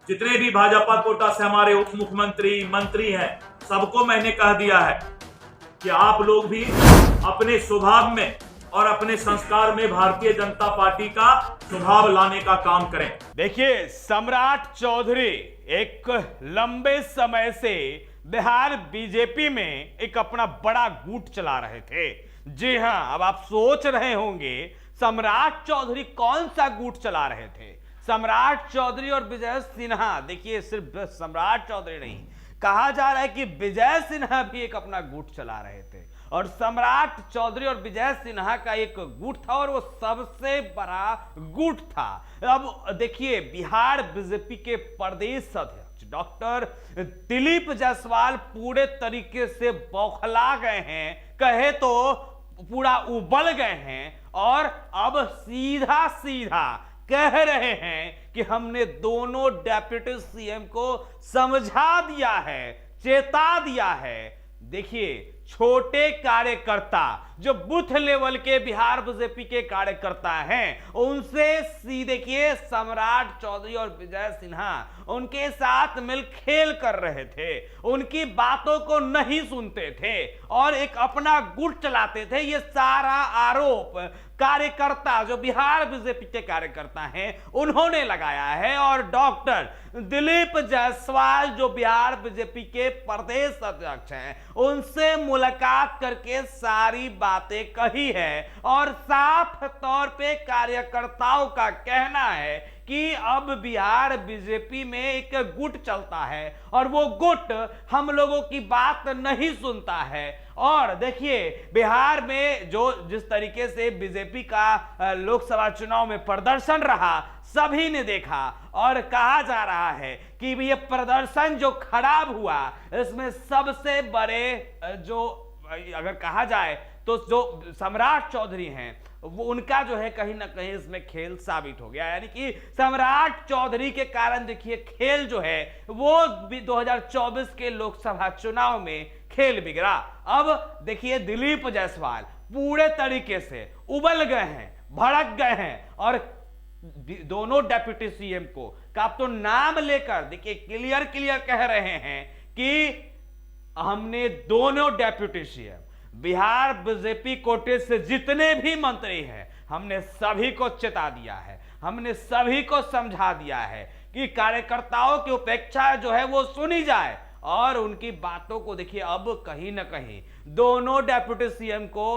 जितने भी भाजपा कोटा से हमारे उप मुख्यमंत्री मंत्री हैं, सबको मैंने कह दिया है कि आप लोग भी अपने स्वभाव में और अपने संस्कार में भारतीय जनता पार्टी का स्वभाव लाने का काम करें। देखिए, सम्राट चौधरी एक लंबे समय से बिहार बीजेपी में एक अपना बड़ा गुट चला रहे थे। जी हां, अब आप सोच रहे होंगे सम्राट चौधरी कौन सा गुट चला रहे थे। सम्राट चौधरी और विजय सिन्हा, देखिए सिर्फ सम्राट चौधरी नहीं, कहा जा रहा है कि विजय सिन्हा भी एक अपना गुट चला रहे थे। और सम्राट चौधरी और विजय सिन्हा का एक गुट था और वो सबसे बड़ा गुट था। अब देखिए, बिहार बीजेपी के प्रदेश अध्यक्ष डॉक्टर दिलीप जायसवाल पूरे तरीके से बौखला गए हैं, कहे तो पूरा उबल गए हैं और अब सीधा सीधा कह रहे हैं कि हमने दोनों डेप्यूटी सीएम को समझा दिया है, चेता दिया है। देखिए, छोटे कार्यकर्ता जो बूथ लेवल के बिहार बीजेपी के कार्यकर्ता हैं, उनसे देखिए सम्राट चौधरी और विजय सिन्हा उनके साथ मिल खेल कर रहे थे, उनकी बातों को नहीं सुनते थे और एक अपना गुट चलाते थे। ये सारा आरोप कार्यकर्ता जो बिहार बीजेपी के कार्यकर्ता हैं उन्होंने लगाया है। और डॉक्टर दिलीप जायसवाल जो बिहार बीजेपी के प्रदेश अध्यक्ष हैं, उनसे मुलाकात करके सारी बातें कही है और साफ तौर पे कार्यकर्ताओं का कहना है कि अब बिहार बीजेपी में एक गुट चलता है और वो गुट हम लोगों की बात नहीं सुनता है। और देखिए, बिहार में जो जिस तरीके से बीजेपी का लोकसभा चुनाव में प्रदर्शन रहा, सभी ने देखा और कहा जा रहा है कि ये प्रदर्शन जो खराब हुआ, इसमें सबसे बड़े जो अगर कहा जाए तो जो सम्राट चौधरी हैं, वो उनका जो है कहीं ना कहीं इसमें खेल साबित हो गया। यानी कि सम्राट चौधरी के कारण देखिए खेल जो है वो 2024 के लोकसभा चुनाव में खेल बिगड़ा। अब देखिए, दिलीप जायसवाल पूरे तरीके से उबल गए हैं, भड़क गए हैं और दोनों डेप्यूटी सीएम को का तो नाम लेकर देखिए क्लियर कह रहे हैं कि हमने दोनों डेप्यूटी सीएम बिहार बीजेपी कोटे से जितने भी मंत्री हैं, हमने सभी को चेता दिया है, हमने सभी को समझा दिया है कि कार्यकर्ताओं की उपेक्षा जो है वो सुनी जाए और उनकी बातों को देखिए अब कहीं ना कहीं दोनों डेप्यूटी सीएम को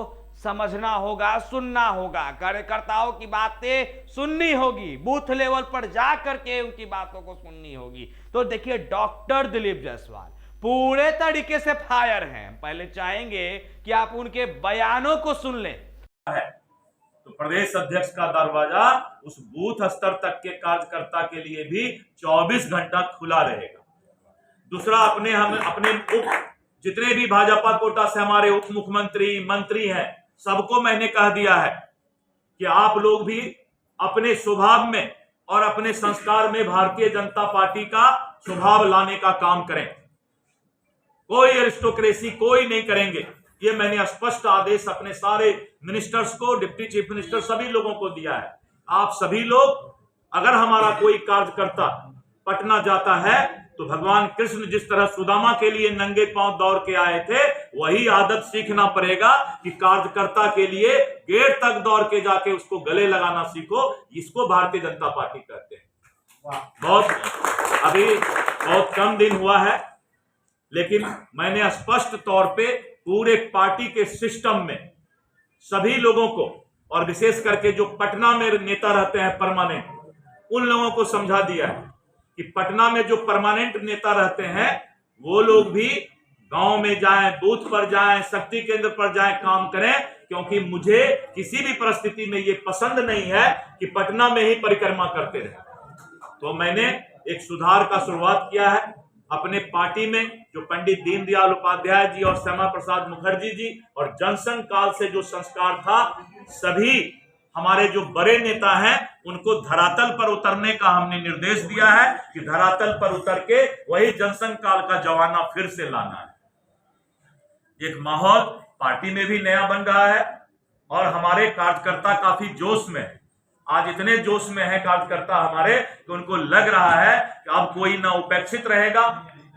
समझना होगा, सुनना होगा, कार्यकर्ताओं की बातें सुननी होगी, बूथ लेवल पर जा करके उनकी बातों को सुननी होगी। तो देखिए, डॉक्टर दिलीप जायसवाल पूरे तरीके से फायर हैं। पहले चाहेंगे कि आप उनके बयानों को सुन लें। तो प्रदेश अध्यक्ष का दरवाजा उस बूथ स्तर तक के कार्यकर्ता के लिए भी 24 घंटा खुला रहेगा। दूसरा, अपने जितने भी भाजपा कोटा से हमारे उप मुख्यमंत्री मंत्री हैं, सबको मैंने कह दिया है कि आप लोग भी अपने स्वभाव में और अपने संस्कार में भारतीय जनता पार्टी का स्वभाव लाने का काम करें। कोई एरिस्टोक्रेसी कोई नहीं करेंगे। ये मैंने स्पष्ट आदेश अपने सारे मिनिस्टर्स को, डिप्टी चीफ मिनिस्टर सभी लोगों को दिया है। आप सभी लोग, अगर हमारा कोई कार्यकर्ता पटना जाता है तो भगवान कृष्ण जिस तरह सुदामा के लिए नंगे पांव दौड़ के आए थे, वही आदत सीखना पड़ेगा कि कार्यकर्ता के लिए गेट तक दौड़ के जाके उसको गले लगाना सीखो। इसको भारतीय जनता पार्टी कहते हैं। अभी बहुत कम दिन हुआ है, लेकिन मैंने स्पष्ट तौर पे पूरे पार्टी के सिस्टम में सभी लोगों को और विशेष करके जो पटना में नेता रहते हैं परमानेंट, उन लोगों को समझा दिया है कि पटना में जो परमानेंट नेता रहते हैं वो लोग भी गांव में जाएं, बूथ पर जाएं, शक्ति केंद्र पर जाएं, काम करें, क्योंकि मुझे किसी भी परिस्थिति में ये पसंद नहीं है कि पटना में ही परिक्रमा करते रहे। तो मैंने एक सुधार का शुरुआत किया है अपने पार्टी में। जो पंडित दीनदयाल उपाध्याय जी और श्यामा प्रसाद मुखर्जी जी और जनसंघ काल से जो संस्कार था, सभी हमारे जो बड़े नेता हैं उनको धरातल पर उतरने का हमने निर्देश दिया है कि धरातल पर उतर के वही जनसंघ काल का जमाना फिर से लाना है। एक माहौल पार्टी में भी नया बन रहा है और हमारे कार्यकर्ता काफी जोश में है। आज इतने जोश में है कार्यकर्ता हमारे कि उनको लग रहा है कि अब कोई ना उपेक्षित रहेगा।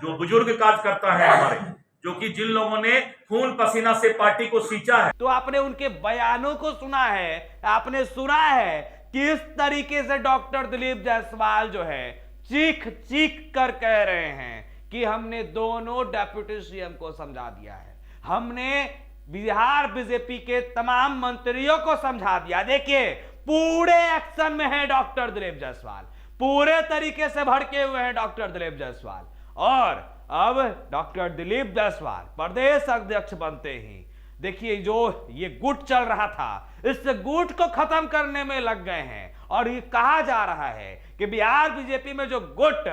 जो बुजुर्ग कार्यकर्ता है हमारे, जो कि जिन लोगों ने खून पसीना से पार्टी को सींचा है, तो आपने उनके बयानों को सुना है, आपने सुना है किस तरीके से डॉक्टर दिलीप जायसवाल जो है चीख चीख कर कह रहे हैं कि हमने दोनों डेप्यूटी सीएम को समझा दिया है, हमने बिहार बीजेपी के तमाम मंत्रियों को समझा दिया। देखिए पूरे एक्शन में है डॉक्टर दिलीप जायसवाल, पूरे तरीके से भड़के हुए हैं डॉक्टर दिलीप जायसवाल। और अब डॉक्टर दिलीप जायसवाल प्रदेश अध्यक्ष बनते ही देखिए जो ये गुट चल रहा था, इस गुट को खत्म करने में लग गए हैं। और ये कहा जा रहा है कि बिहार बीजेपी में जो गुट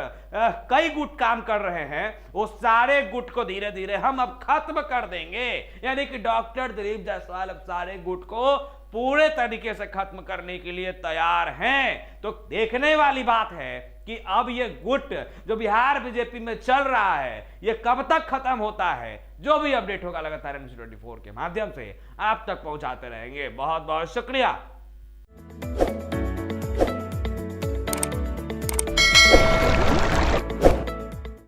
कई गुट काम कर रहे हैं, वो सारे गुट को धीरे धीरे हम अब खत्म कर देंगे। यानी कि डॉक्टर दिलीप जायसवाल अब सारे गुट को पूरे तरीके से खत्म करने के लिए तैयार हैं। तो देखने वाली बात है कि अब ये गुट जो बिहार बीजेपी में चल रहा है, ये कब तक खत्म होता है। जो भी अपडेट होगा लगातार NC24 के माध्यम से आप तक पहुंचाते रहेंगे। बहुत बहुत शुक्रिया।